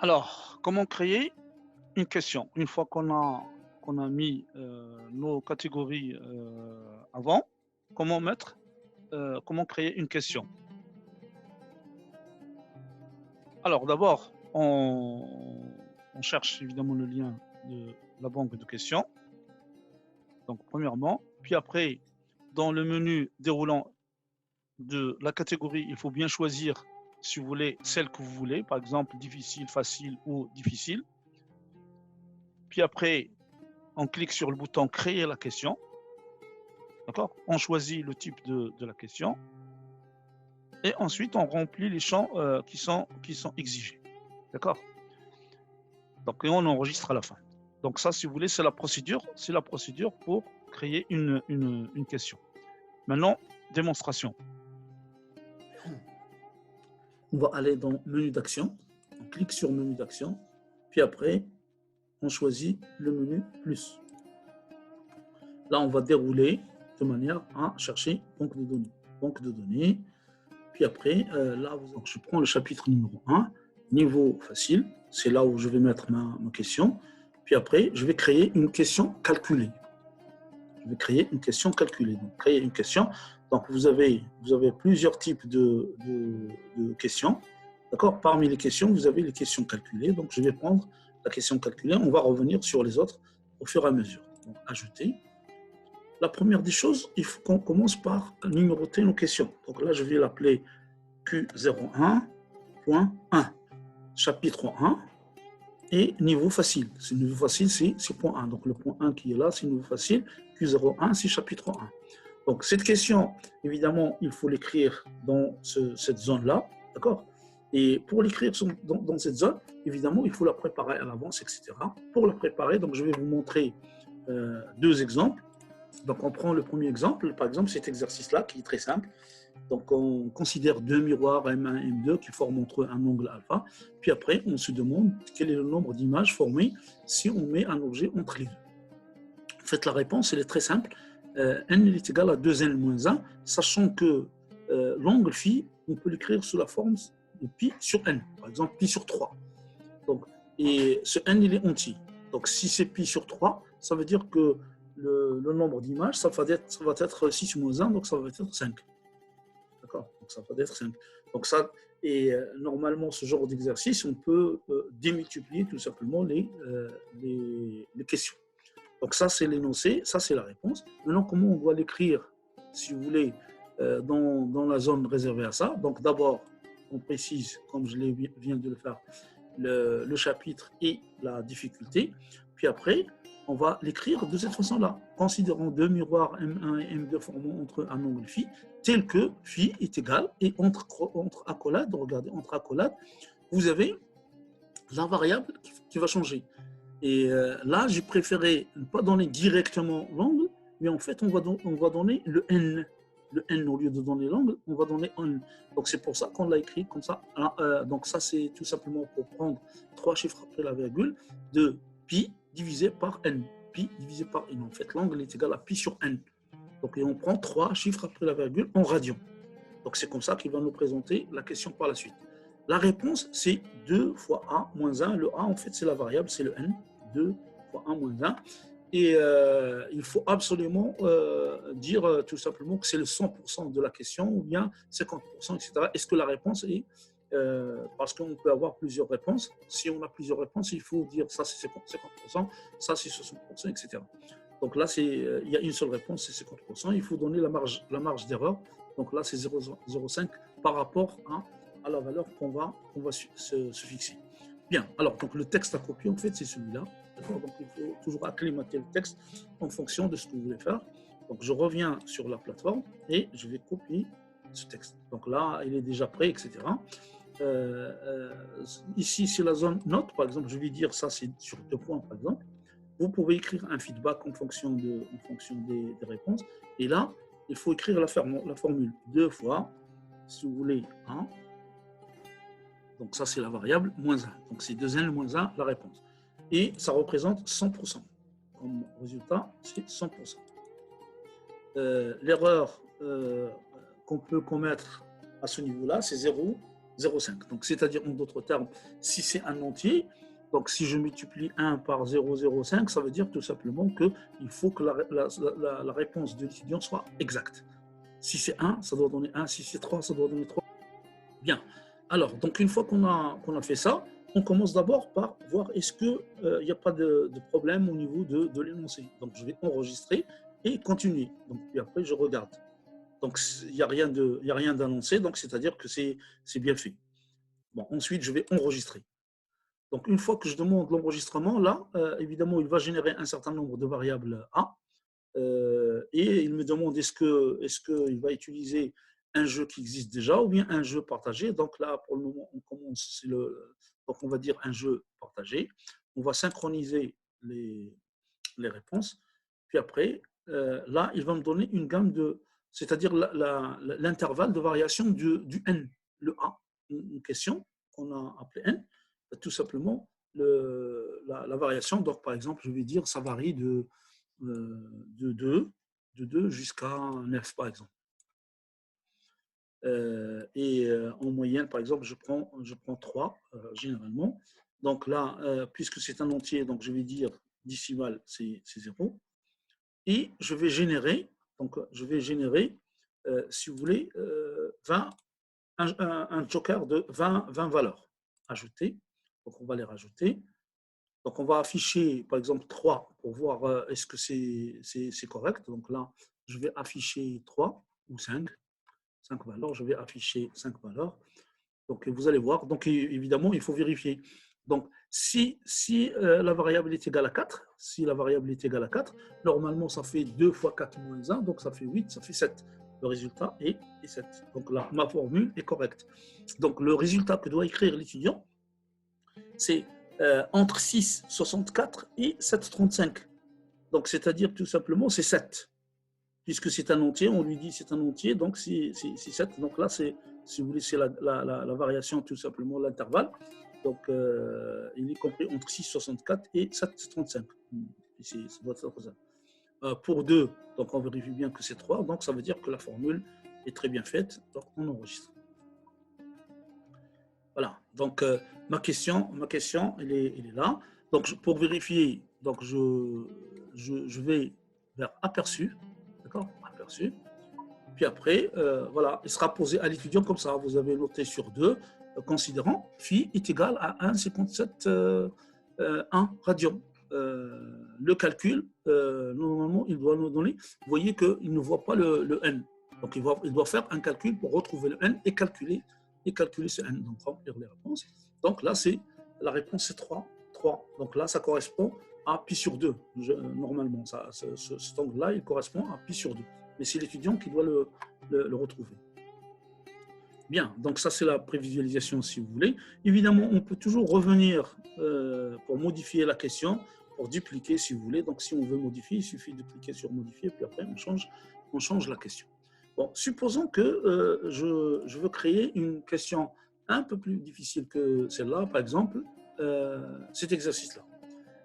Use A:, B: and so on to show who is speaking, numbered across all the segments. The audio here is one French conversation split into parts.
A: Alors, comment créer une question? Une fois qu'on a mis, nos catégories, avant, comment créer une question? Alors d'abord, on cherche évidemment le lien de la banque de questions, donc premièrement, puis après, dans le menu déroulant de la catégorie, il faut bien choisir, si vous voulez, celle que vous voulez, par exemple difficile, facile ou difficile. Puis après, on clique sur le bouton créer la question. D'accord? On choisit le type de la question et ensuite on remplit les champs qui sont exigés. D'accord? Donc, et on enregistre à la fin. Donc ça, si vous voulez, c'est la procédure pour créer une question. Maintenant, démonstration. On va aller dans menu d'action, on clique sur menu d'action, puis après, on choisit le menu plus. Là, on va dérouler de manière à chercher banque de données. Banque de données. Puis après, là, je prends le chapitre numéro 1, niveau facile. C'est là où je vais mettre ma question. Puis après, je vais créer une question calculée. Je vais créer une question calculée. Donc, créer une question. Donc, vous avez plusieurs types de questions. D'accord? Parmi les questions, vous avez les questions calculées. Donc, je vais prendre la question calculée. On va revenir sur les autres au fur et à mesure. Donc, ajouter. La première des choses, il faut qu'on commence par numéroter nos questions. Donc là, je vais l'appeler Q01.1, chapitre 1 et niveau facile. C'est niveau facile, c'est point 1. Donc le point 1 qui est là, c'est niveau facile. Q01, c'est chapitre 1. Donc cette question, évidemment, il faut l'écrire dans cette zone-là. D'accord? Et pour l'écrire dans cette zone, évidemment, il faut la préparer à l'avance, etc. Pour la préparer, donc je vais vous montrer deux exemples. Donc, on prend le premier exemple, par exemple, cet exercice-là, qui est très simple. Donc, on considère deux miroirs M1 et M2 qui forment entre eux un angle alpha. Puis après, on se demande quel est le nombre d'images formées si on met un objet entre les deux. En fait, la réponse, elle est très simple. N est égal à 2n moins 1, sachant que l'angle phi, on peut l'écrire sous la forme de pi sur n. Par exemple, pi sur 3. Donc, et ce n, il est entier. Donc, si c'est pi sur 3, ça veut dire que le nombre d'images, ça va être 6 moins 1, donc ça va être 5. D'accord? Donc ça va être 5. Donc ça, et normalement, ce genre d'exercice, on peut démultiplier tout simplement les questions. Donc ça, c'est l'énoncé, ça, c'est la réponse. Maintenant, comment on doit l'écrire, si vous voulez, dans la zone réservée à ça? Donc d'abord, on précise, comme je viens de le faire, le chapitre et la difficulté. Puis après, on va l'écrire de cette façon-là, considérant deux miroirs M1 et M2 formant entre un angle phi, tel que phi est égal, et entre accolades, regardez, entre accolades, vous avez la variable qui va changer. Et là, j'ai préféré ne pas donner directement l'angle, mais en fait, on va donner le n. Le n, au lieu de donner l'angle, on va donner n. Donc, c'est pour ça qu'on l'a écrit comme ça. Donc, ça, c'est tout simplement pour prendre trois chiffres après la virgule de pi divisé par n. Pi divisé par n. En fait, l'angle est égal à pi sur n. Donc, et on prend trois chiffres après la virgule en radian. Donc, c'est comme ça qu'il va nous présenter la question par la suite. La réponse, c'est 2 fois a moins 1. Le a, en fait, c'est la variable, c'est le n. 2 fois 1 moins 1. Et il faut absolument dire tout simplement que c'est le 100% de la question ou bien 50%, etc. Est-ce que la réponse est... parce qu'on peut avoir plusieurs réponses. Si on a plusieurs réponses, il faut dire ça c'est 50%, ça c'est 60%, etc. Donc là, il y a une seule réponse, c'est 50%. Il faut donner la marge d'erreur. Donc là, c'est 0,05 par rapport à la valeur qu'on va se fixer. Bien, alors donc le texte à copier, en fait, c'est celui-là. Donc il faut toujours acclimater le texte en fonction de ce que vous voulez faire. Donc je reviens sur la plateforme et je vais copier ce texte. Donc là, il est déjà prêt, etc. Ici, c'est la zone note, par exemple, je vais dire ça, c'est sur 2 points, par exemple. Vous pouvez écrire un feedback en fonction des réponses. Et là, il faut écrire la formule 2 fois, si vous voulez, 1. Donc ça, c'est la variable moins 1. Donc c'est 2n moins 1, la réponse. Et ça représente 100%. Comme résultat, c'est 100%. L'erreur qu'on peut commettre à ce niveau-là, c'est 0 0,5. Donc, c'est-à-dire, en d'autres termes, si c'est un entier, donc si je multiplie 1 par 0,05, ça veut dire tout simplement qu'il faut que la réponse de l'étudiant soit exacte. Si c'est 1, ça doit donner 1. Si c'est 3, ça doit donner 3. Bien. Alors, donc une fois qu'on a fait ça, on commence d'abord par voir est-ce qu'il n'y a pas de problème au niveau de l'énoncé. Donc, je vais enregistrer et continuer. Donc, puis après, je regarde. Donc, il n'y a rien d'annoncé, donc c'est-à-dire que c'est bien fait. Bon, ensuite, je vais enregistrer. Donc, une fois que je demande l'enregistrement, là, évidemment, il va générer un certain nombre de variables A. Et il me demande est-ce qu'il va utiliser un jeu qui existe déjà ou bien un jeu partagé. Donc là, pour le moment, on commence, donc on va dire un jeu partagé. On va synchroniser les réponses. Puis après, là, il va me donner une gamme c'est-à-dire l'intervalle de variation du N, le A, une question qu'on a appelée N, tout simplement la variation. Donc, par exemple, je vais dire ça varie de 2 jusqu'à 9, par exemple. Et en moyenne, par exemple, je prends 3, généralement. Donc là, puisque c'est un entier, donc je vais dire décimal, c'est 0. Et je vais générer, si vous voulez, un joker de 20 valeurs ajoutées. Donc, on va les rajouter. Donc, on va afficher, par exemple, 3 pour voir est-ce que c'est correct. Donc là, je vais afficher 3 ou 5 valeurs. Je vais afficher 5 valeurs. Donc, vous allez voir. Donc, évidemment, il faut vérifier. Donc, si la variable est égale à 4, normalement, ça fait 2 fois 4 moins 1, donc ça fait 8, ça fait 7. Le résultat est 7. Donc là, ma formule est correcte. Donc, le résultat que doit écrire l'étudiant, c'est entre 6,64 et 7,35. Donc, c'est-à-dire tout simplement, c'est 7. Puisque c'est un entier, on lui dit c'est un entier, donc c'est 7. Donc là, si vous voulez, c'est la variation, tout simplement, l'intervalle. Donc, il est compris entre 6,64 et 7,35. Ça doit être ça. Pour 2, donc on vérifie bien que c'est 3. Donc, ça veut dire que la formule est très bien faite. Donc, on enregistre. Voilà. Donc, ma question, elle est là. Donc, pour vérifier, donc je vais vers aperçu. D'accord? Aperçu. Puis après, voilà, il sera posé à l'étudiant comme ça. Vous avez noté sur 2, considérant phi est égal à 1,57 1 radian. Le calcul, normalement, il doit nous donner. Vous voyez qu'il ne voit pas le n. Donc, il doit faire un calcul pour retrouver le n et calculer ce n. Donc, remplir les réponses. Donc, là, la réponse, c'est 3. Donc, là, ça correspond à pi sur 2. Normalement, cet angle-là, il correspond à pi sur 2. Mais c'est l'étudiant qui doit le retrouver. Bien, donc ça c'est la prévisualisation si vous voulez. Évidemment, on peut toujours revenir pour modifier la question, pour dupliquer si vous voulez. Donc si on veut modifier, il suffit de cliquer sur modifier, puis après on change la question. Bon, supposons que je veux créer une question un peu plus difficile que celle-là, par exemple, cet exercice-là.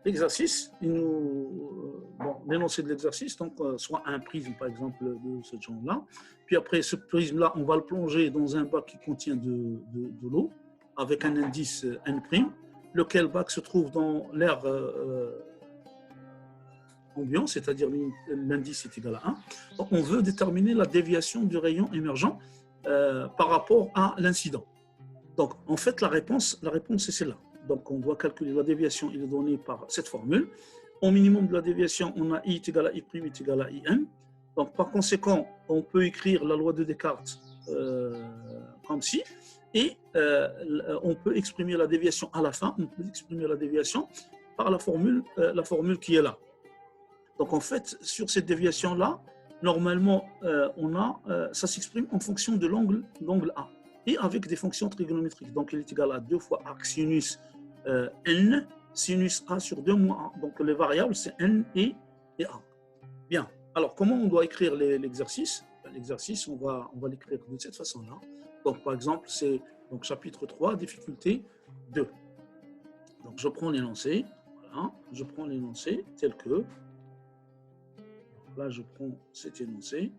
A: L'exercice, l'énoncé de l'exercice, donc soit un prisme par exemple de ce genre-là, puis après ce prisme-là, on va le plonger dans un bac qui contient de l'eau avec un indice N', lequel bac se trouve dans l'air ambiant, c'est-à-dire l'indice est égal à 1. Donc, on veut déterminer la déviation du rayon émergent par rapport à l'incident. Donc, en fait, la réponse c'est celle-là. Donc, on doit calculer la déviation, il est donné par cette formule. Au minimum de la déviation, on a I est égal à I', est égal à IM. Donc, par conséquent, on peut écrire la loi de Descartes comme ci. Et on peut exprimer la déviation à la fin. On peut exprimer la déviation par la formule qui est là. Donc, en fait, sur cette déviation-là, normalement, ça s'exprime en fonction de l'angle A et avec des fonctions trigonométriques. Donc, il est égal à 2 fois arc sinus n, sinus A sur 2 moins A. Donc, les variables, c'est n et A. Bien. Alors, comment on doit écrire l'exercice? L'exercice, on va l'écrire de cette façon-là. Donc, par exemple, c'est chapitre 3, difficulté 2. Donc, je prends l'énoncé. Voilà. Je prends l'énoncé tel que. Là, je prends cet énoncé.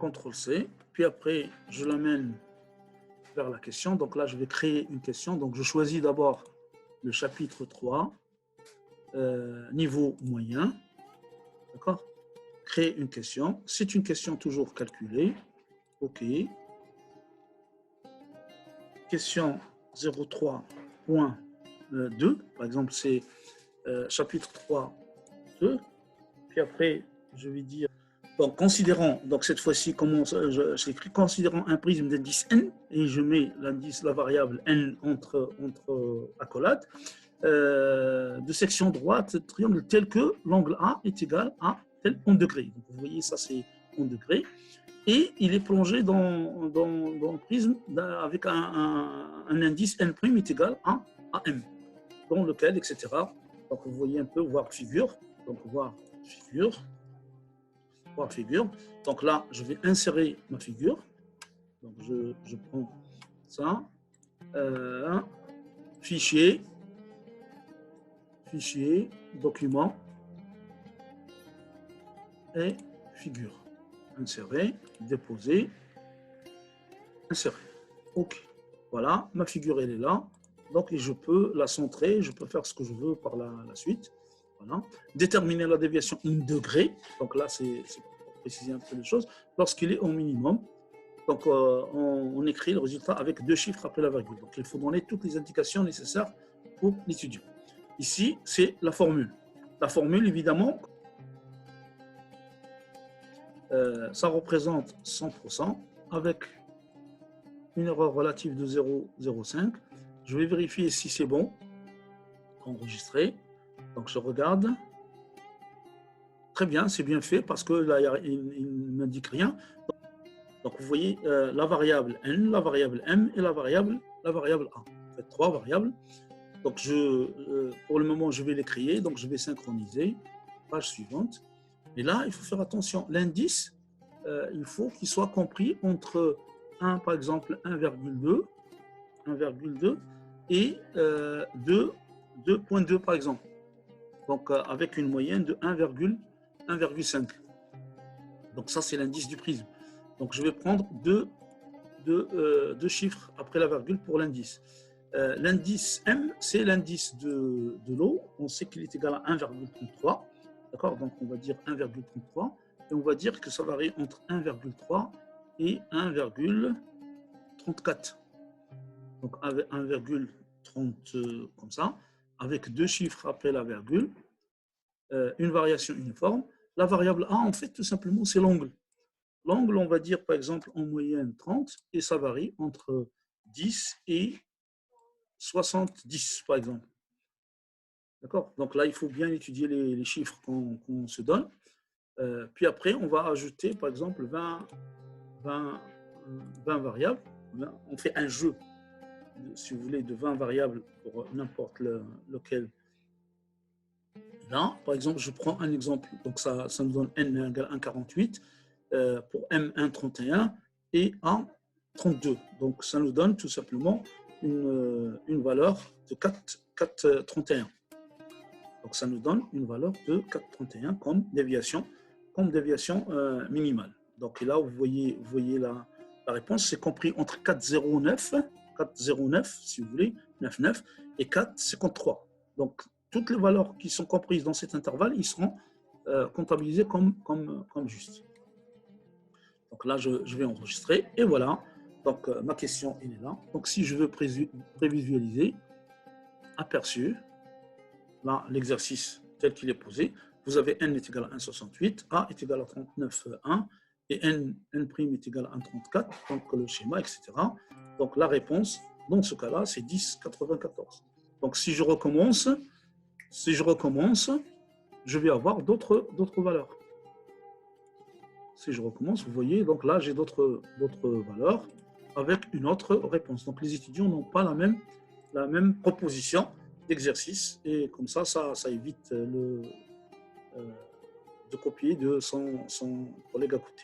A: CTRL-C, puis après, je l'amène vers la question. Donc là, je vais créer une question. Donc, je choisis d'abord le chapitre 3, niveau moyen. D'accord? Créer une question. C'est une question toujours calculée. OK. Question 03.2. Par exemple, c'est chapitre 3, 2. Puis après, je vais dire, donc considérant, donc cette fois-ci, comment j'écris, considérant un prisme d'indice n, et je mets l'indice, la variable n entre accolades, de section droite, triangle tel que l'angle A est égal à tel en degrés. Donc vous voyez, ça c'est en degrés. Et il est plongé dans le prisme avec un indice n' est égal à m, dans lequel, etc. Donc vous voyez un peu, voir figure. Donc voir figure. Donc là, je vais insérer ma figure. Donc je prends ça. Fichier, document et figure. Insérer, déposer, insérer. OK. Voilà, ma figure, elle est là. Donc, je peux la centrer, je peux faire ce que je veux par la suite. Voilà. Déterminer la déviation en degrés. Donc là, c'est pour préciser un peu les choses. Lorsqu'il est au minimum, donc on écrit le résultat avec 2 chiffres après la virgule. Donc, il faut donner toutes les indications nécessaires pour l'étudiant. Ici, c'est la formule. La formule, évidemment, ça représente 100% avec une erreur relative de 0,05. Je vais vérifier si c'est bon. Enregistrer. Donc, je regarde. Très bien, c'est bien fait parce que là, il ne m'indique rien. Donc, vous voyez la variable n, la variable m et la variable A. En fait, 3 variables. Donc, pour le moment, je vais les créer. Donc, je vais synchroniser. Page suivante. Et là, il faut faire attention. L'indice, il faut qu'il soit compris entre 1, par exemple, 1,2 et 2,2 par exemple. Donc, avec une moyenne de 1,5. Donc, ça, c'est l'indice du prisme. Donc, je vais prendre deux chiffres après la virgule pour l'indice. L'indice M, c'est l'indice de l'eau. On sait qu'il est égal à 1,33. D'accord? Donc, on va dire 1,33. Et on va dire que ça varie entre 1,3 et 1,34. Donc, avec 1,30 comme ça, avec 2 chiffres après la virgule, une variation uniforme. La variable A, en fait, tout simplement, c'est l'angle. L'angle, on va dire, par exemple, en moyenne 30, et ça varie entre 10 et 70, par exemple. D'accord? Donc là, il faut bien étudier les chiffres qu'on se donne. Puis après, on va ajouter, par exemple, 20 variables. On fait un jeu, si vous voulez, de 20 variables pour n'importe lequel. Là, par exemple, je prends un exemple. Donc, ça me donne n égale 1,48 pour m 1,31 et a 32. Donc, ça nous donne tout simplement une valeur de 4,31. Donc, ça nous donne une valeur de 4,31 comme déviation minimale. Donc, là, vous voyez la réponse, c'est compris entre 4,09, si vous voulez, 9,9 et 4,53. Donc, toutes les valeurs qui sont comprises dans cet intervalle, ils seront comptabilisées comme justes. Donc là, je vais enregistrer et voilà. Donc, ma question, elle est là. Donc, si je veux prévisualiser, aperçu, là, l'exercice tel qu'il est posé, vous avez n est égal à 1,68, a est égal à 39,1 et n' est égal à 1,34, donc le schéma, etc. Donc, la réponse, dans ce cas-là, c'est 10,94. Donc, si je recommence, je vais avoir d'autres valeurs. Si je recommence, vous voyez, donc là, j'ai d'autres valeurs avec une autre réponse. Donc, les étudiants n'ont pas la même proposition d'exercice et comme ça évite de copier de son collègue à côté.